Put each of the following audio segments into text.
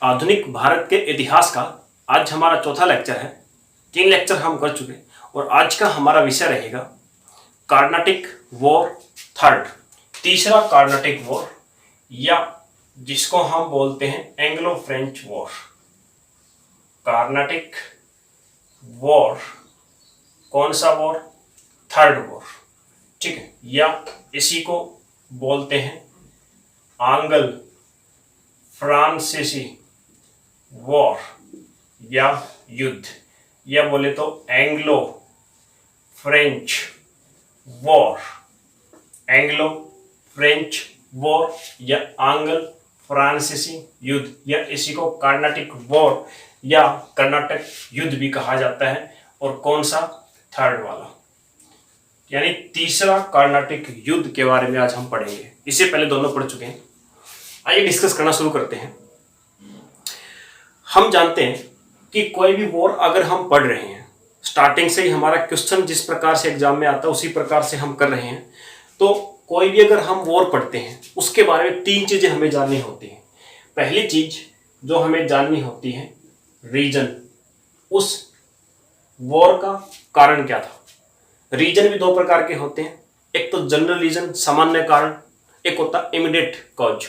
आधुनिक भारत के इतिहास का आज हमारा चौथा लेक्चर है। 3 लेक्चर हम कर चुके और आज का हमारा विषय रहेगा कार्नाटिक वॉर थर्ड, तीसरा कार्नाटिक वॉर, या जिसको हम बोलते हैं Anglo French war. Carnatic war कौन सा वॉर? थर्ड वॉर, ठीक है। या इसी को बोलते हैं आंग्ल फ्रांसीसी वॉर या युद्ध, या बोले तो Anglo French war, Anglo French war या आंग्ल फ्रांसीसी युद्ध, या इसी को कार्नाटिक वॉर या कर्नाटक युद्ध भी कहा जाता है। और कौन सा? थर्ड वाला, यानी तीसरा कार्नाटिक युद्ध के बारे में आज हम पढ़ेंगे। इससे पहले दोनों पढ़ चुके हैं। आइए डिस्कस करना शुरू करते हैं। हम जानते हैं कि कोई भी वॉर अगर हम पढ़ रहे हैं, स्टार्टिंग से ही हमारा क्वेश्चन जिस प्रकार से एग्जाम में आता है उसी प्रकार से हम कर रहे हैं, तो कोई भी अगर हम वॉर पढ़ते हैं उसके बारे में 3 चीजें हमें जाननी होती हैं। पहली चीज जो हमें जाननी होती है, रीजन, उस वॉर का कारण क्या था। रीजन भी 2 प्रकार के होते हैं, एक तो जनरल रीजन, सामान्य कारण, एक होता इमीडिएट कॉज,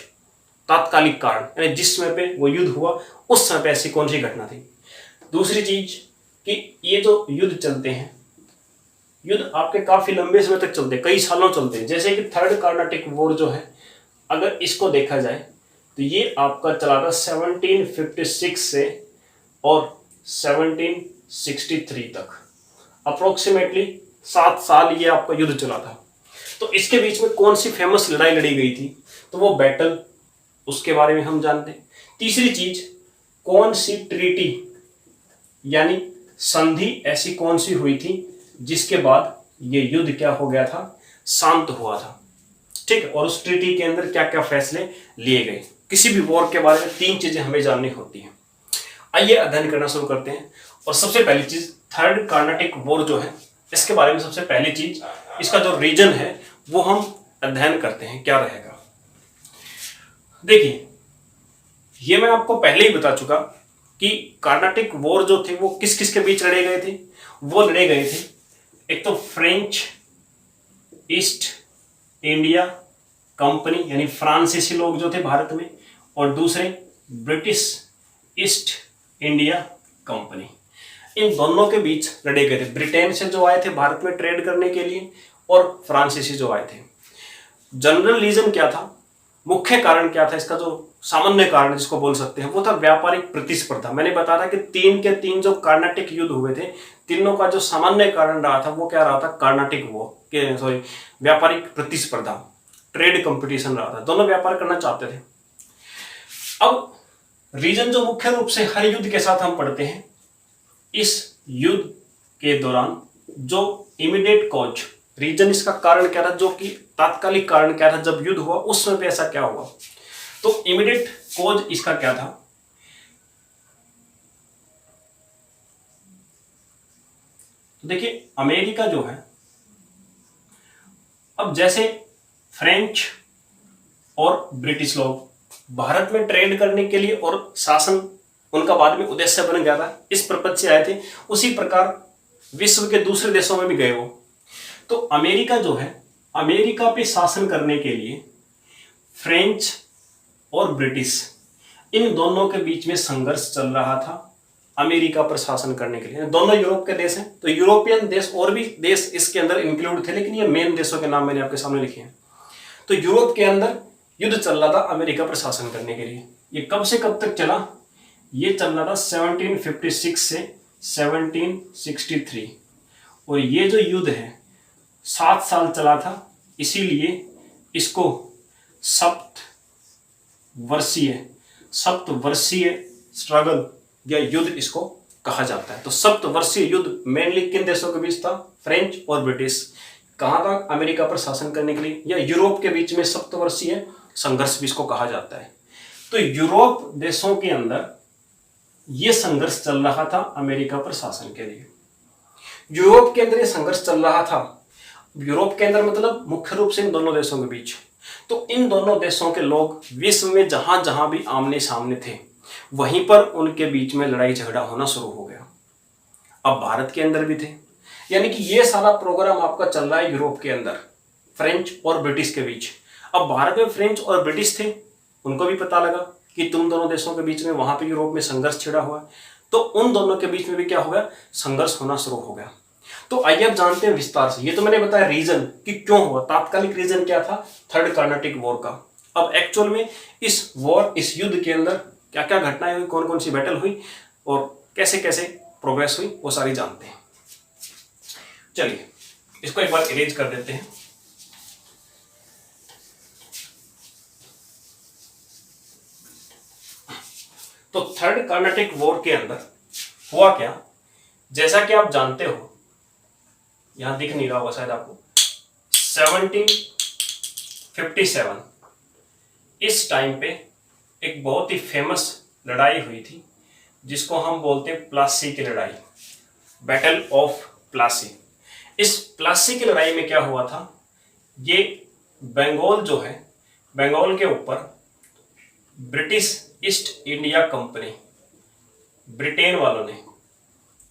तात्कालिक कारण, यानी जिस समय पे वो युद्ध हुआ उस समय पे ऐसी कौन सी घटना थी। दूसरी चीज कि ये जो युद्ध चलते हैं, युद्ध आपके काफी लंबे समय तक चलते हैं, कई सालों चलते हैं। जैसे कि थर्ड कार्नाटिक वॉर जो है, अगर इसको देखा जाए तो ये आपका चला था 1756 से और 1763 तक, अप्रोक्सीमेटली 7 साल ये आपका युद्ध चला था। तो इसके बीच में कौन सी फेमस लड़ाई लड़ी गई थी, तो वो बैटल, उसके बारे में हम जानते हैं। तीसरी चीज, कौन सी ट्रीटी यानी संधि ऐसी कौन सी हुई थी जिसके बाद ये युद्ध क्या हो गया था, शांत हुआ था, ठीक है। और उस ट्रीटी के अंदर क्या क्या फैसले लिए गए। किसी भी वॉर के बारे में 3 चीजें हमें जाननी होती हैं। आइए अध्ययन करना शुरू करते हैं। और सबसे पहली चीज, थर्ड कार्नाटिक वॉर जो है, इसके बारे में सबसे पहली चीज, इसका जो रीजन है वो हम अध्ययन करते हैं, क्या रहेगा। देखिए, ये मैं आपको पहले ही बता चुका कि कार्नाटिक वॉर जो थे वो किस किस के बीच लड़े गए थे। वो लड़े गए थे, एक तो फ्रेंच ईस्ट इंडिया कंपनी यानी फ्रांसीसी लोग जो थे भारत में, और दूसरे ब्रिटिश ईस्ट इंडिया कंपनी। इन दोनों के बीच लड़े गए थे। ब्रिटेन से जो आए थे भारत में ट्रेड करने के लिए, और फ्रांसीसी जो आए थे। जनरल रीजन क्या था, मुख्य कारण क्या था, इसका जो सामान्य कारण जिसको बोल सकते हैं, वो था व्यापारिक प्रतिस्पर्धा। मैंने बताया था कि 3 के 3 जो कार्नाटिक युद्ध हुए थे, तीनों का जो सामान्य कारण रहा था वो क्या रहा था, कार्नाटिक वॉर के, सॉरी, व्यापारिक प्रतिस्पर्धा, ट्रेड कंपटीशन रहा था। दोनों व्यापार करना चाहते थे। अब रीजन जो मुख्य रूप से हर युद्ध के साथ हम पढ़ते हैं, इस युद्ध के दौरान जो इमीडिएट कॉज, रीजन, इसका कारण क्या था, जो कि तात्कालिक कारण क्या था, जब युद्ध हुआ उस समय पे ऐसा क्या हुआ। तो इमीडिएट कॉज इसका क्या था, तो देखिए अमेरिका जो है, अब जैसे फ्रेंच और ब्रिटिश लोग भारत में ट्रेड करने के लिए, और शासन उनका बाद में उद्देश्य बन गया था, इस पर्पज से आए थे, उसी प्रकार विश्व के दूसरे देशों में भी गए वो। तो अमेरिका जो है, अमेरिका पे शासन करने के लिए फ्रेंच और ब्रिटिश, इन दोनों के बीच में संघर्ष चल रहा था अमेरिका पर शासन करने के लिए। दोनों यूरोप के देश हैं, तो यूरोपियन देश और भी देश इसके अंदर इंक्लूड थे, लेकिन ये मेन देशों के नाम मैंने आपके सामने लिखे हैं। तो यूरोप के अंदर युद्ध चल रहा था अमेरिका पर शासन करने के लिए। ये कब से कब तक चला, ये चल रहा था 1756 से 1763, और ये जो युद्ध है 7 साल चला था, इसीलिए इसको सप्तवर्षीय स्ट्रगल या युद्ध इसको कहा जाता है। तो सप्तवर्षीय युद्ध मेनली किन देशों के बीच था, फ्रेंच और ब्रिटिश। कहाँ था, अमेरिका पर शासन करने के लिए, या यूरोप के बीच में सप्तवर्षीय संघर्ष भी इसको कहा जाता है। तो यूरोप देशों के अंदर यह संघर्ष चल रहा था अमेरिका पर शासन के लिए। यूरोप के अंदर यह संघर्ष चल रहा था, यूरोप के अंदर मतलब मुख्य रूप से इन दोनों देशों के बीच। तो इन दोनों देशों के लोग विश्व में जहां जहां भी आमने सामने थे, वहीं पर उनके बीच में लड़ाई झगड़ा होना शुरू हो गया। अब भारत के अंदर भी थे, यानी कि ये सारा प्रोग्राम आपका चल रहा है यूरोप के अंदर, फ्रेंच और ब्रिटिश के बीच। अब भारत में फ्रेंच और ब्रिटिश थे, उनको भी पता लगा कि तुम दोनों देशों के बीच में वहां पे यूरोप में संघर्ष छिड़ा हुआ है, तो उन दोनों के बीच में भी क्या हो गया, संघर्ष होना शुरू हो गया। तो आइए अब जानते हैं विस्तार से। ये तो मैंने बताया रीजन कि क्यों हुआ, तात्कालिक रीजन क्या था, थर्ड कार्नाटिक वॉर का। अब एक्चुअल में इस वॉर, इस युद्ध के अंदर क्या क्या घटनाएं हुई, कौन कौन सी बैटल हुई और कैसे कैसे प्रोग्रेस हुई, वो सारी जानते हैं। चलिए इसको एक बार इरेज कर देते हैं। तो थर्ड कार्नाटिक वॉर के अंदर हुआ क्या, जैसा कि आप जानते हो, यहां दिख नहीं रहा होगा शायद आपको, 1757 इस टाइम पे एक बहुत ही फेमस लड़ाई हुई थी, जिसको हम बोलते हैं प्लासी की लड़ाई, बैटल ऑफ प्लासी। इस प्लासी की लड़ाई में क्या हुआ था, ये बंगाल जो है, बंगाल के ऊपर British east India company, Britain वालों ने,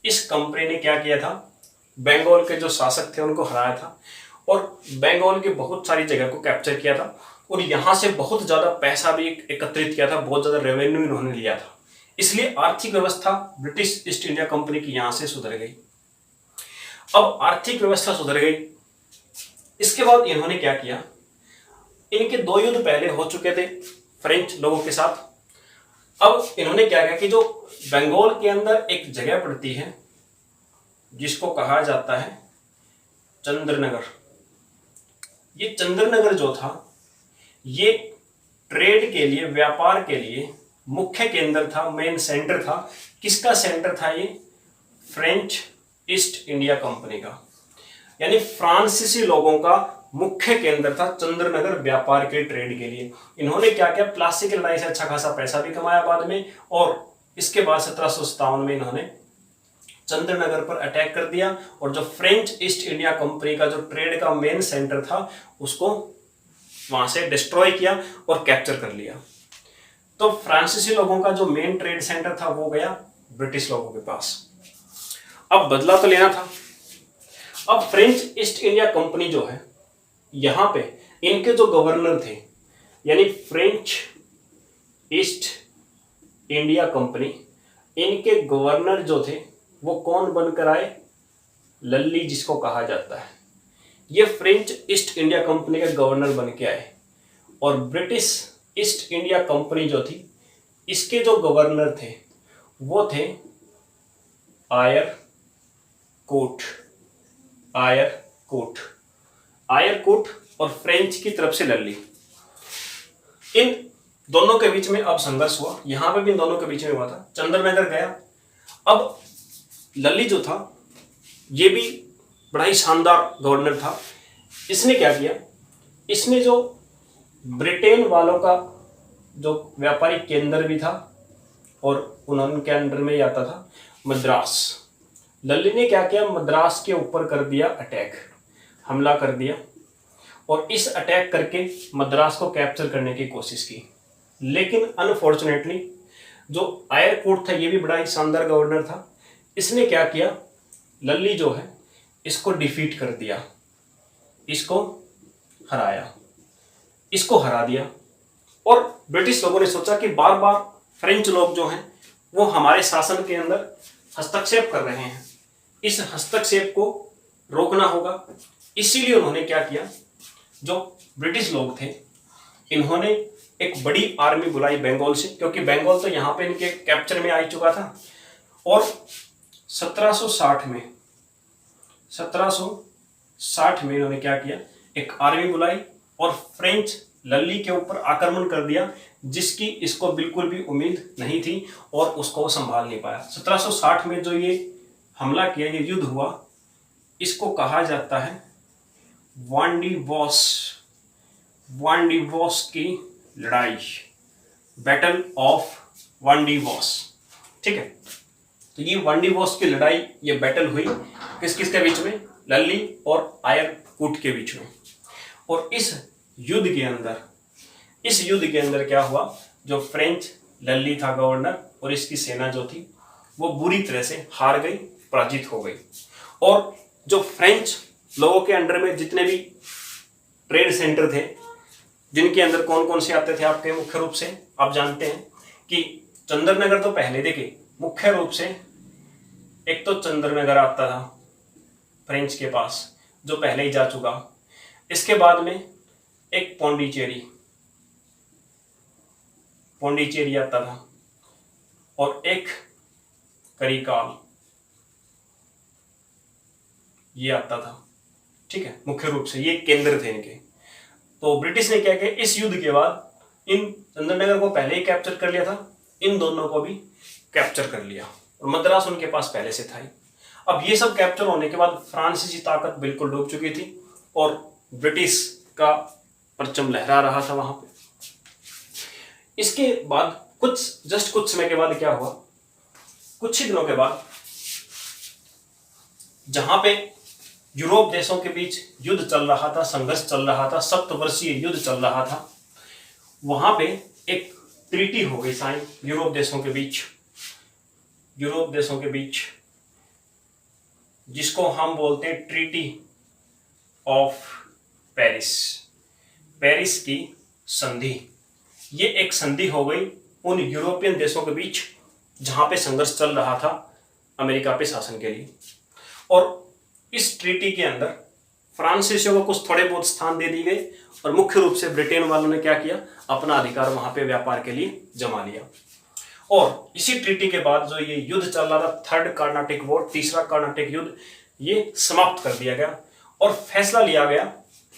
इस कंपनी ने क्या किया था, बंगाल के जो शासक थे उनको हराया था और बंगाल की बहुत सारी जगह को कैप्चर किया था और यहां से बहुत ज्यादा पैसा भी एकत्रित किया था, बहुत ज्यादा रेवेन्यू इन्होंने लिया था। इसलिए आर्थिक व्यवस्था ब्रिटिश ईस्ट इंडिया कंपनी की यहां से सुधर गई। अब आर्थिक व्यवस्था सुधर गई, इसके बाद इन्होंने क्या किया, इनके 2 युद्ध पहले हो चुके थे फ्रेंच लोगों के साथ। अब इन्होंने क्या किया कि जो बंगाल के अंदर एक जगह पड़ती है जिसको कहा जाता है चंद्रनगर, ये चंद्रनगर जो था, ये ट्रेड के लिए, व्यापार के लिए मुख्य केंद्र था, मेन सेंटर था। किसका सेंटर था ये, फ्रेंच ईस्ट इंडिया कंपनी का, यानी फ्रांसीसी लोगों का मुख्य केंद्र था चंद्रनगर, व्यापार के, ट्रेड के लिए। इन्होंने क्या किया, प्लासी की लड़ाई से अच्छा खासा पैसा भी कमाया बाद में, और इसके बाद 1757 में इन्होंने चंद्रनगर पर अटैक कर दिया और जो फ्रेंच ईस्ट इंडिया कंपनी का जो ट्रेड का मेन सेंटर था उसको वहां से डिस्ट्रॉय किया और कैप्चर कर लिया। तो फ्रांसीसी लोगों का जो मेन ट्रेड सेंटर था वो गया ब्रिटिश लोगों के पास। अब बदला तो लेना था। अब फ्रेंच ईस्ट इंडिया कंपनी जो है, यहां पे इनके जो गवर्नर थे, यानी फ्रेंच ईस्ट इंडिया कंपनी, इनके गवर्नर जो थे वो कौन बनकर आए, लल्ली जिसको कहा जाता है, ये फ्रेंच ईस्ट इंडिया कंपनी के गवर्नर बन के आए। और ब्रिटिश ईस्ट इंडिया कंपनी जो थी, इसके जो गवर्नर थे वो थे आयर कोट, आयर कोट, आयर कोट और फ्रेंच की तरफ से लल्ली। इन दोनों के बीच में अब संघर्ष हुआ, यहां पे भी इन दोनों के बीच में हुआ था। चंद्रनगर गया। अब लल्ली जो था ये भी बड़ा ही शानदार गवर्नर था। इसने क्या किया, इसने जो ब्रिटेन वालों का जो व्यापारिक केंद्र भी था और उनके अंडर में ही आता था मद्रास, लल्ली ने क्या किया, मद्रास के ऊपर कर दिया अटैक, हमला कर दिया और इस अटैक करके मद्रास को कैप्चर करने की कोशिश की। लेकिन अनफॉर्चुनेटली जो आयर कोट था, ये भी बड़ा ही शानदार गवर्नर था, इसने क्या किया, लल्ली जो है इसको डिफीट कर दिया, इसको हराया, इसको हरा दिया। और ब्रिटिश लोगों ने सोचा कि बार बार फ्रेंच लोग जो हैं वो हमारे शासन के अंदर हस्तक्षेप कर रहे हैं, इस हस्तक्षेप को रोकना होगा। इसीलिए उन्होंने क्या किया, जो ब्रिटिश लोग थे इन्होंने एक बड़ी आर्मी बुलाई बंगाल से, क्योंकि बंगाल तो यहाँ पे इनके कैप्चर में आ चुका था। और 1760 में इन्होंने क्या किया, एक आर्मी बुलाई और फ्रेंच लल्ली के ऊपर आक्रमण कर दिया, जिसकी इसको बिल्कुल भी उम्मीद नहीं थी और उसको वो संभाल नहीं पाया। 1760 में जो ये हमला किया, ये युद्ध हुआ, इसको कहा जाता है वांडीवॉस की लड़ाई, बैटल ऑफ वांडीवॉस। ठीक है, तो ये वांडीवॉस की लड़ाई, ये बैटल हुई किस किस के बीच में, लल्ली और आयर कोट के बीच में। और इस युद्ध के अंदर क्या हुआ, जो फ्रेंच लल्ली था गवर्नर, और इसकी सेना जो थी वो बुरी तरह से हार गई, पराजित हो गई। और जो फ्रेंच लोगों के अंडर में जितने भी ट्रेड सेंटर थे, जिनके अंदर कौन कौन से आते थे आपके मुख्य रूप से, आप जानते हैं कि चंद्रनगर तो पहले देखिए मुख्य रूप से एक तो चंद्रनगर आता था फ्रेंच के पास, जो पहले ही जा चुका। इसके बाद में एक पौंडीचेरी आता था, और एक करिकाल ये आता था। ठीक है, मुख्य रूप से ये केंद्र थे इनके। तो ब्रिटिश ने क्या किया, इस युद्ध के बाद इन चंद्रनगर को पहले ही कैप्चर कर लिया था, इन दोनों को भी कैप्चर कर लिया, और मद्रास उनके पास पहले से था ही। अब ये सब कैप्चर होने के बाद फ्रांसीसी ताकत बिल्कुल डूब चुकी थी, और ब्रिटिश का परचम लहरा रहा था वहां पे। इसके बाद कुछ समय के बाद क्या हुआ, कुछ ही दिनों के बाद जहां पे यूरोप देशों के बीच युद्ध चल रहा था, संघर्ष चल रहा था, 7 वर्षीय युद्ध चल रहा था, वहां पे एक ट्रीटी हो गई साइन यूरोप देशों के बीच, जिसको हम बोलते हैं ट्रीटी ऑफ पेरिस की संधि। ये एक संधि हो गई उन यूरोपियन देशों के बीच जहां पे संघर्ष चल रहा था अमेरिका पे शासन के लिए। और इस ट्रीटी के अंदर फ्रांसीसियों को कुछ थोड़े बहुत स्थान दे दिए गए, और मुख्य रूप से ब्रिटेन वालों ने क्या किया, अपना अधिकार वहां पे व्यापार के लिए जमा लिया। और इसी ट्रीटी के बाद जो ये युद्ध चल रहा था, थर्ड कार्नाटिक वॉर, तीसरा कार्नाटिक युद्ध, ये समाप्त कर दिया गया, और फैसला लिया गया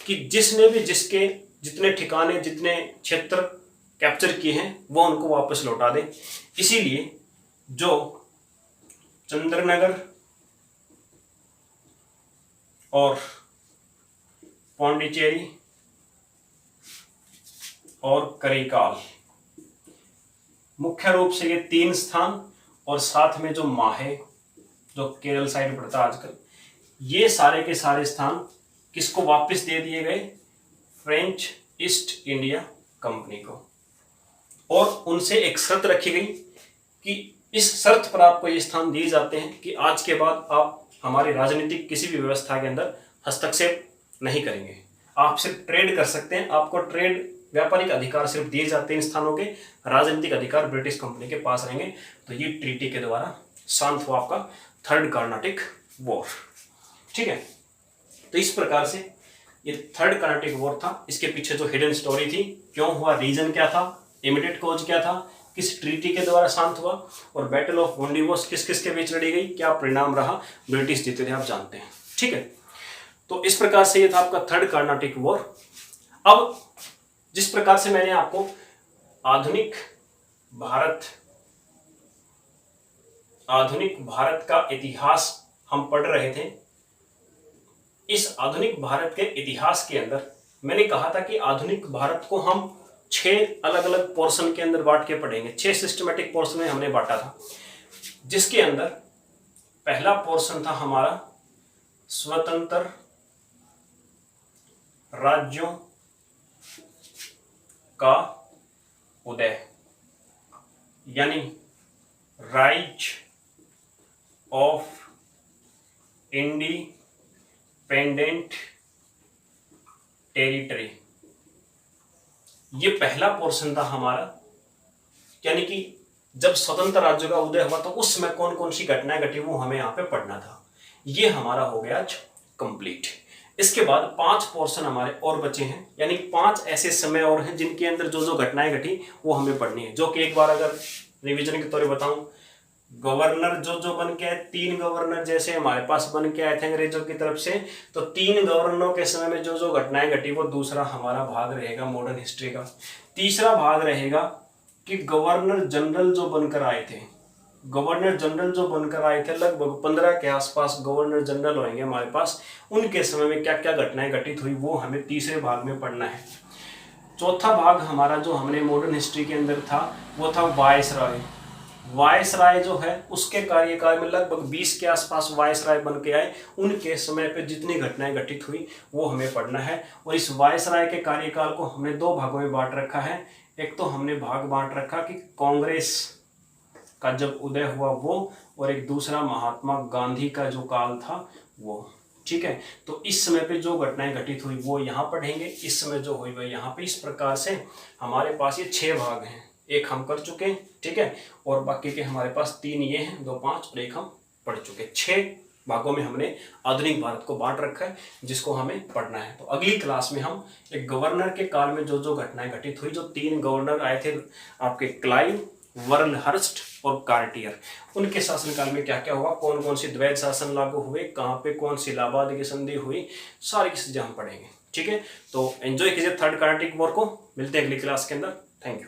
कि जिसने भी जिसके जितने ठिकाने, जितने क्षेत्र कैप्चर किए हैं वो उनको वापस लौटा दे। इसीलिए जो चंद्रनगर और पौंडीचेरी और करिकाल, मुख्य रूप से ये 3 स्थान, और साथ में जो माहे जो केरल साइड पड़ता आजकल, ये सारे के सारे स्थान किसको वापस दे दिए गए, फ्रेंच ईस्ट इंडिया कंपनी को। और उनसे एक शर्त रखी गई कि इस शर्त पर आपको ये स्थान दिए जाते हैं कि आज के बाद आप हमारी राजनीतिक किसी भी व्यवस्था के अंदर हस्तक्षेप नहीं करेंगे, आप सिर्फ ट्रेड कर सकते हैं, आपको ट्रेड व्यापारिक अधिकार सिर्फ दिए जाते हैं इन स्थानों के, राजनीतिक अधिकार ब्रिटिश कंपनी के पास रहेंगे। तो ये ट्रीटी के द्वारा शांत हुआ आपका थर्ड कार्नाटिक वॉर। ठीक है, तो इस प्रकार से ये थर्ड कार्नाटिक वॉर था। इसके पीछे जो हिडन स्टोरी थी, क्यों हुआ, रीजन क्या था, इमीडिएट कॉज क्या था, किस ट्रीटी के द्वारा शांत हुआ, और बैटल ऑफ वोंडिवोस किस किस के बीच लड़ी गई, क्या परिणाम रहा, ब्रिटिश जीते थे, आप जानते हैं। ठीक है, तो इस प्रकार से ये था आपका थर्ड कार्नाटिक वॉर। अब जिस प्रकार से मैंने आपको आधुनिक भारत का इतिहास हम पढ़ रहे थे, इस आधुनिक भारत के इतिहास के अंदर मैंने कहा था कि आधुनिक भारत को हम 6 अलग अलग पोर्शन के अंदर बांट के पढ़ेंगे। 6 सिस्टमेटिक पोर्शन में हमने बांटा था, जिसके अंदर पहला पोर्शन था हमारा स्वतंत्र राज्यों का उदय, यानी राइज ऑफ इंडिपेंडेंट टेरिटरी। ये पहला पोर्शन था हमारा, यानी कि जब स्वतंत्र राज्यों का उदय हुआ तो उस समय कौन कौन सी घटनाएं घटी वो हमें यहाँ पे पढ़ना था। ये हमारा हो गया आज कंप्लीट। इसके बाद 5 पोर्शन हमारे और बचे हैं, यानी 5 ऐसे समय और हैं जिनके अंदर जो जो घटनाएं घटी वो हमें पढ़नी है। जो कि एक बार अगर रिवीजन के तौर पर बताऊं, गवर्नर जो बन के आए, 3 गवर्नर जैसे हमारे पास बन के आए थे अंग्रेजों की तरफ से, तो 3 गवर्नरों के समय में जो जो घटनाएं घटी वो दूसरा हमारा भाग रहेगा मॉडर्न हिस्ट्री का। तीसरा भाग रहेगा कि गवर्नर जनरल जो बनकर आए थे, लगभग 15 के आसपास गवर्नर जनरल होंगे हमारे पास, उनके समय में क्या क्या घटनाएं घटित हुई वो हमें तीसरे भाग में पढ़ना है। चौथा भाग हमारा जो हमने मॉडर्न हिस्ट्री के अंदर था वो था वायसराय जो है उसके कार्यकाल में लगभग 20 के आसपास वायसराय बन के आए, उनके समय पे जितनी घटनाएं घटित हुई वो हमें पढ़ना है। और इस वायसराय के कार्यकाल को हमने 2 भागों में बांट रखा है, एक तो हमने भाग बांट रखा कि कांग्रेस का जब उदय हुआ वो, और एक दूसरा महात्मा गांधी का जो काल था वो। ठीक है, तो इस समय पे जो घटनाएं घटित हुई वो यहाँ पढ़ेंगे, इस समय जो हुई वह यहाँ पे। इस प्रकार से हमारे पास ये 6 भाग हैं, एक हम कर चुके हैं, ठीक है, और बाकी के हमारे पास 3 ये हैं, 2 5 और एक हम पढ़ चुके। 6 भागों में हमने आधुनिक भारत को बांट रखा है, जिसको हमें पढ़ना है। तो अगली क्लास में हम एक गवर्नर के काल में जो जो घटनाएं घटित हुई, जो 3 गवर्नर आए थे आपके, क्लाइव, वर्लहर्स्ट और कार्टियर, उनके शासनकाल में क्या क्या हुआ, कौन कौन सी द्वैध शासन लागू हुए, कहाँ पे कौन सी इलाहाबाद की संधि हुई, सारी की चीजें हम पढ़ेंगे। ठीक है, तो एंजॉय कीजिए थर्ड कार्नाटिक वॉर को। मिलते हैं अगली क्लास के अंदर। Thank you.